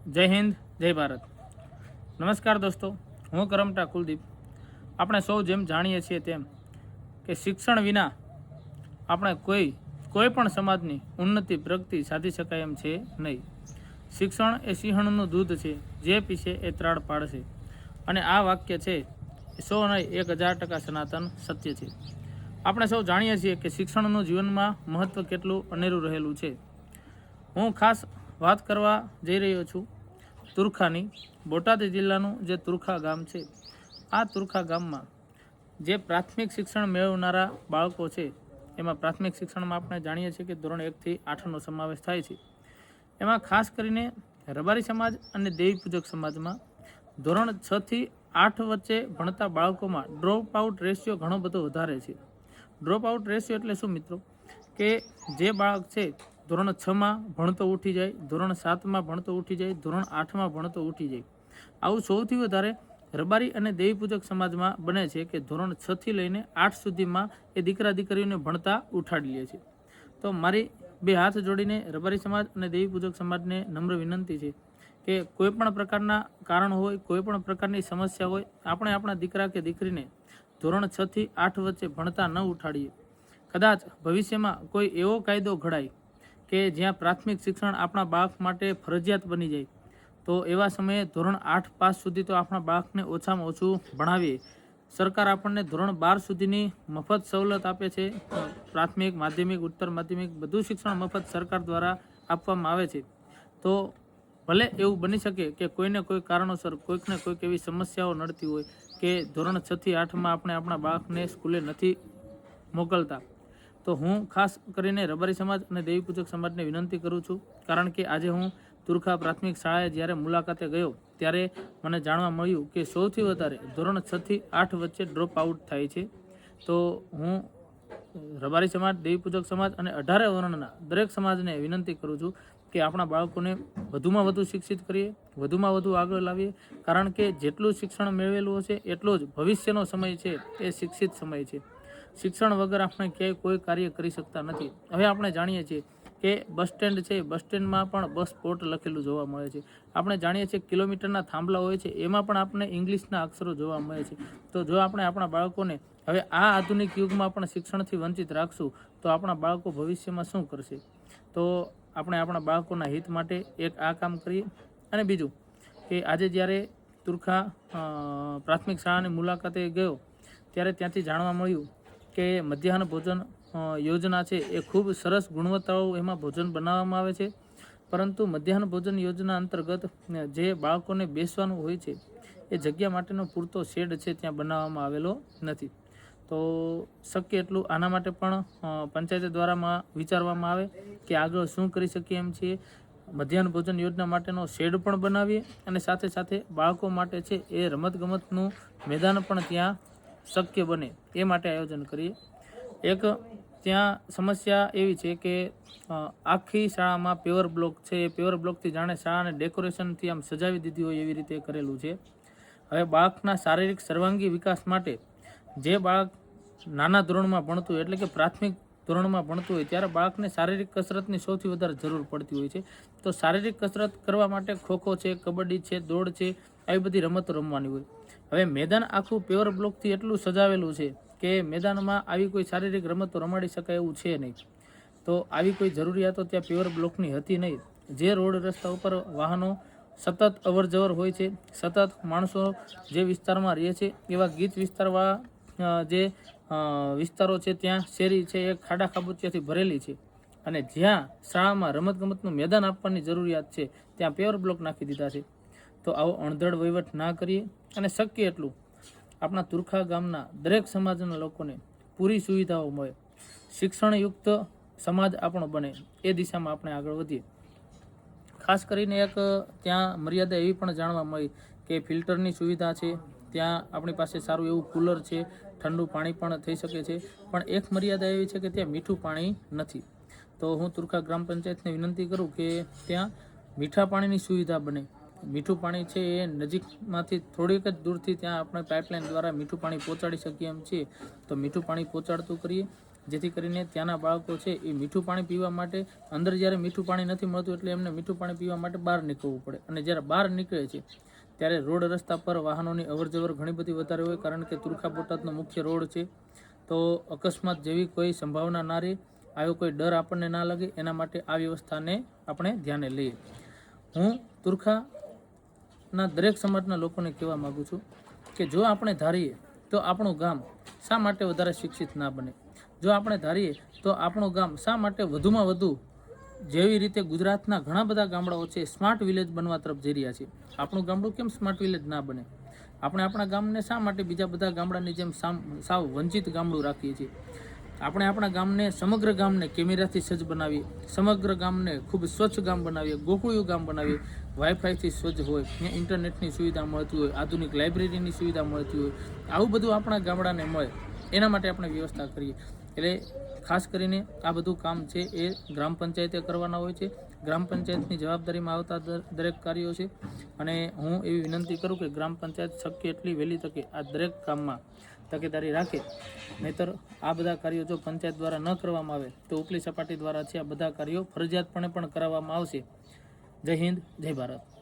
જય હિન્દ, જય ભારત. નમસ્કાર દોસ્તો, હું કરમટા કુલદીપ. આપણે સૌ જેમ જાણીએ છીએ તેમ કે શિક્ષણ વિના આપણે કોઈ પણ સમાજની ઉન્નતિ પ્રગતિ સાધી શકાય એમ છે નહીં. શિક્ષણ એ સિંહણનું દૂધ છે, જે પીશે એ ત્રાળ પાડશે. અને આ વાક્ય છે એ 100 નહીં 1000% સનાતન સત્ય છે. આપણે સૌ જાણીએ છીએ કે શિક્ષણનું જીવનમાં મહત્ત્વ કેટલું અનેરું રહેલું છે. હું ખાસ વાત કરવા જઈ રહ્યો છું તુરખાની. બોટાદ જિલ્લાનું જે તુરખા ગામ છે, આ તુરખા ગામમાં જે પ્રાથમિક શિક્ષણ મેળવનારા બાળકો છે, એમાં પ્રાથમિક શિક્ષણમાં આપણે જાણીએ છીએ કે ધોરણ 1 થી 8નો સમાવેશ થાય છે. એમાં ખાસ કરીને રબારી સમાજ અને દેવી પૂજક સમાજમાં ધોરણ 6 થી 8 વચ્ચે ભણતા બાળકોમાં ડ્રોપ આઉટ રેશિયો ઘણો બધો વધારે છે. ડ્રોપ આઉટ રેશિયો એટલે શું મિત્રો? કે જે બાળક છે ધોરણ 6માં ભણતો ઉઠી જાય, ધોરણ 7માં ભણતો ઉઠી જાય, ધોરણ 8માં ભણતો ઉઠી જાય. આવું સૌથી વધારે રબારી અને દેવી પૂજક સમાજમાં બને છે કે ધોરણ 6 થી લઈને 8 સુધીમાં એ દીકરા દીકરીઓને ભણતા ઉઠાડી લે છે. તો મારી બે હાથ જોડીને રબારી સમાજ અને દેવી પૂજક સમાજને નમ્ર વિનંતી છે કે કોઈ પણ પ્રકારના કારણ હોય, કોઈ પણ પ્રકારની સમસ્યા હોય, આપણે આપણા દીકરા કે દીકરીને ધોરણ 6 થી 8 વચ્ચે ભણતા ન ઉઠાડીએ. કદાચ ભવિષ્યમાં કોઈ એવો કાયદો ઘડાય કે જ્યાં પ્રાથમિક શિક્ષણ આપણા બાળક માટે ફરજિયાત બની જાય, તો એવા સમયે ધોરણ 8 પાસ સુધી તો આપણા બાળકને ઓછામાં ઓછું ભણાવીએ. સરકાર આપણને ધોરણ 12 સુધીની મફત સવલત આપે છે. પ્રાથમિક, માધ્યમિક, ઉત્તર માધ્યમિક બધું શિક્ષણ મફત સરકાર દ્વારા આપવામાં આવે છે. તો ભલે એવું બની શકે કે કોઈને કોઈ કારણોસર કોઈકને કોઈક એવી સમસ્યાઓ નડતી હોય કે ધોરણ 6 થી 8માં આપણે આપણા બાળકને સ્કૂલે નથી મોકલતા, તો હું ખાસ કરીને રબારી સમાજ અને દેવી પૂજક સમાજને વિનંતી કરું છું. કારણ કે આજે હું તુરખા પ્રાથમિક શાળાએ જ્યારે મુલાકાતે ગયો ત્યારે મને જાણવા મળ્યું કે સૌથી વધારે ધોરણ 6 થી 8 વચ્ચે ડ્રોપ આઉટ થાય છે. તો હું રબારી સમાજ, દેવી પૂજક સમાજ અને 18 વર્ણના દરેક સમાજને વિનંતી કરું છું કે આપણા બાળકોને વધુમાં વધુ શિક્ષિત કરીએ, વધુમાં વધુ આગળ લાવીએ. કારણ કે જેટલું શિક્ષણ મેળવેલું હશે એટલો જ ભવિષ્યનો સમય છે એ શિક્ષિત સમય છે. શિક્ષણ વગર આપણે ક્યાંય કોઈ કાર્ય કરી શકતા નથી. હવે આપણે જાણીએ છીએ કે બસ સ્ટેન્ડ છે, બસ સ્ટેન્ડમાં પણ બસ સ્પોટ લખેલું જોવા મળે છે. આપણે જાણીએ છીએ કિલોમીટરના થાંભલા હોય છે, એમાં પણ આપણે ઇંગ્લિશના અક્ષરો જોવા મળે છે. તો જો આપણે આપણા બાળકોને હવે આ આધુનિક યુગમાં પણ શિક્ષણથી વંચિત રાખશું તો આપણા બાળકો ભવિષ્યમાં શું કરશે? તો આપણે આપણા બાળકોના હિત માટે એક આ કામ કરીએ. અને બીજું કે આજે જ્યારે તુરખા પ્રાથમિક શાળાની મુલાકાતે ગયો ત્યારે ત્યાંથી જાણવા મળ્યું કે મધ્યાહન ભોજન યોજના છે એ ખૂબ સરસ ગુણવત્તાઓ એમાં ભોજન બનાવવામાં આવે છે. પરંતુ મધ્યાહન ભોજન યોજના અંતર્ગત જે બાળકોને બેસવાનું હોય છે એ જગ્યા માટેનો પૂરતો શેડ છે ત્યાં બનાવવામાં આવેલો નથી. તો શક્ય એટલું આના માટે પણ પંચાયત દ્વારામાં વિચારવામાં આવે કે આગળ શું કરી શકીએ એમ છીએ. મધ્યાહન ભોજન યોજના માટેનો શેડ પણ બનાવીએ અને સાથે સાથે બાળકો માટે છે એ રમતગમતનું મેદાન પણ ત્યાં શક્ય બને એ માટે આયોજન કરીએ. એક ત્યાં સમસ્યા એવી છે કે આખી શાળામાં પેવર બ્લોક છે, એ પેવર બ્લોકથી જાણે શાળાને ડેકોરેશનથી આમ સજાવી દીધી હોય એવી રીતે કરેલું છે. હવે બાળકના શારીરિક સર્વાંગી વિકાસ માટે જે બાળક નાના ધોરણમાં ભણતું હોય એટલે કે પ્રાથમિક ધોરણમાં ભણતું હોય ત્યારે બાળકને શારીરિક કસરતની સૌથી વધારે જરૂર પડતી હોય છે. તો શારીરિક કસરત કરવા માટે ખોખો છે, કબડ્ડી છે, દોડ છે, આવી બધી રમતો રમવાની હોય. હવે મેદાન આખું પેવર બ્લોકથી એટલું સજાવેલું છે કે મેદાનમાં આવી કોઈ શારીરિક રમતો રમાડી શકાય એવું છે નહીં. તો આવી કોઈ જરૂરિયાતો ત્યાં પેવર બ્લોકની હતી નહીં. જે રોડ રસ્તા ઉપર વાહનો સતત અવર જવર હોય છે, સતત માણસો જે વિસ્તારમાં રહે છે એવા ગીચ વિસ્તારવાળા જે વિસ્તારો છે ત્યાં શેરી છે એ ખાડા ખાબોચિયાથી ભરેલી છે. અને જ્યાં શાળામાં રમતગમતનું મેદાન આપવાની જરૂરિયાત છે ત્યાં પેવર બ્લોક નાખી દીધા છે. તો આવો અણધડ વહીવટ ના કરીએ અને શક્ય એટલું આપણા તુરખા ગામના દરેક સમાજના લોકોને પૂરી સુવિધાઓ મળે, શિક્ષણયુક્ત સમાજ આપણો બને, એ દિશામાં આપણે આગળ વધીએ. ખાસ કરીને એક ત્યાં મર્યાદા એવી પણ જાણવા મળી કે ફિલ્ટરની સુવિધા છે, ત્યાં આપણી પાસે સારું એવું કુલર છે, ઠંડુ પાણી પણ થઈ શકે છે. પણ એક મર્યાદા એવી છે કે ત્યાં મીઠું પાણી નથી. તો હું તુરખા ગ્રામ પંચાયતને વિનંતી કરું કે ત્યાં મીઠા પાણીની સુવિધા બને. મીઠું પાણી છે એ નજીકમાંથી થોડીક જ દૂરથી ત્યાં આપણે પાઇપલાઇન દ્વારા મીઠું પાણી પહોંચાડી શકીએ એમ છીએ. તો મીઠું પાણી પહોંચાડતું કરીએ. જેથી કરીને ત્યાંના બાળકો છે એ મીઠું પાણી પીવા માટે અંદર જ્યારે મીઠું પાણી નથી મળતું એટલે એમને મીઠું પાણી પીવા માટે બહાર નીકળવું પડે, અને જ્યારે બહાર નીકળે છે ત્યારે રોડ રસ્તા પર વાહનોની અવરજવર ઘણી બધી વધારે હોય, કારણ કે તુરખા બોટાદનો મુખ્ય રોડ છે. તો અકસ્માત જેવી કોઈ સંભાવના ના રહે, આવ્યો કોઈ ડર આપણને ના લાગે, એના માટે આ વ્યવસ્થાને આપણે ધ્યાને લઈએ. હું તુરખાના દરેક સમાજના લોકોને કહેવા માગું છું કે જો આપણે ધારીએ તો આપણું ગામ શા માટે વધારે શિક્ષિત ના બને, જો આપણે ધારીએ તો આપણું ગામ શા માટે વધુમાં વધુ, જેવી રીતે ગુજરાતના ઘણા બધા ગામડાઓ છે સ્માર્ટ વિલેજ બનવા તરફ જઈ રહ્યા છે, આપણું ગામડું કેમ સ્માર્ટ વિલેજ ના બને? આપણે આપણા ગામને શા માટે બીજા બધા ગામડાની જેમ સાવ વંચિત ગામડું રાખીએ છીએ? આપણે આપણા ગામને, સમગ્ર ગામને કેમેરાથી સજ્જ બનાવીએ, સમગ્ર ગામને ખૂબ સ્વચ્છ ગામ બનાવીએ, ગોકળિયું ગામ બનાવીએ, વાઈફાઈથી સજ્જ હોય, ત્યાં ઇન્ટરનેટની સુવિધા મળતી હોય, આધુનિક લાઇબ્રેરીની સુવિધા મળતી હોય, આવું બધું આપણા ગામડાને મળે એના માટે આપણે વ્યવસ્થા કરીએ. એટલે ખાસ કરીને આ બધું કામ છે એ ગ્રામ પંચાયતે કરવાના હોય છે. ગ્રામ પંચાયતની જવાબદારીમાં આવતા દરેક કાર્યો છે, અને હું એવી વિનંતી કરું કે ગ્રામ પંચાયત શક્ય એટલી વહેલી તકે આ દરેક કામમાં તકેદારી રાખે, નહીતર આ બધા કાર્યો જો પંચાયત દ્વારા ન કરવામાં આવે તો ઉપલી સપાટી દ્વારા છે આ બધા કાર્યો ફરજિયાતપણે પણ કરાવવામાં આવશે. જય હિન્દ, જય ભારત.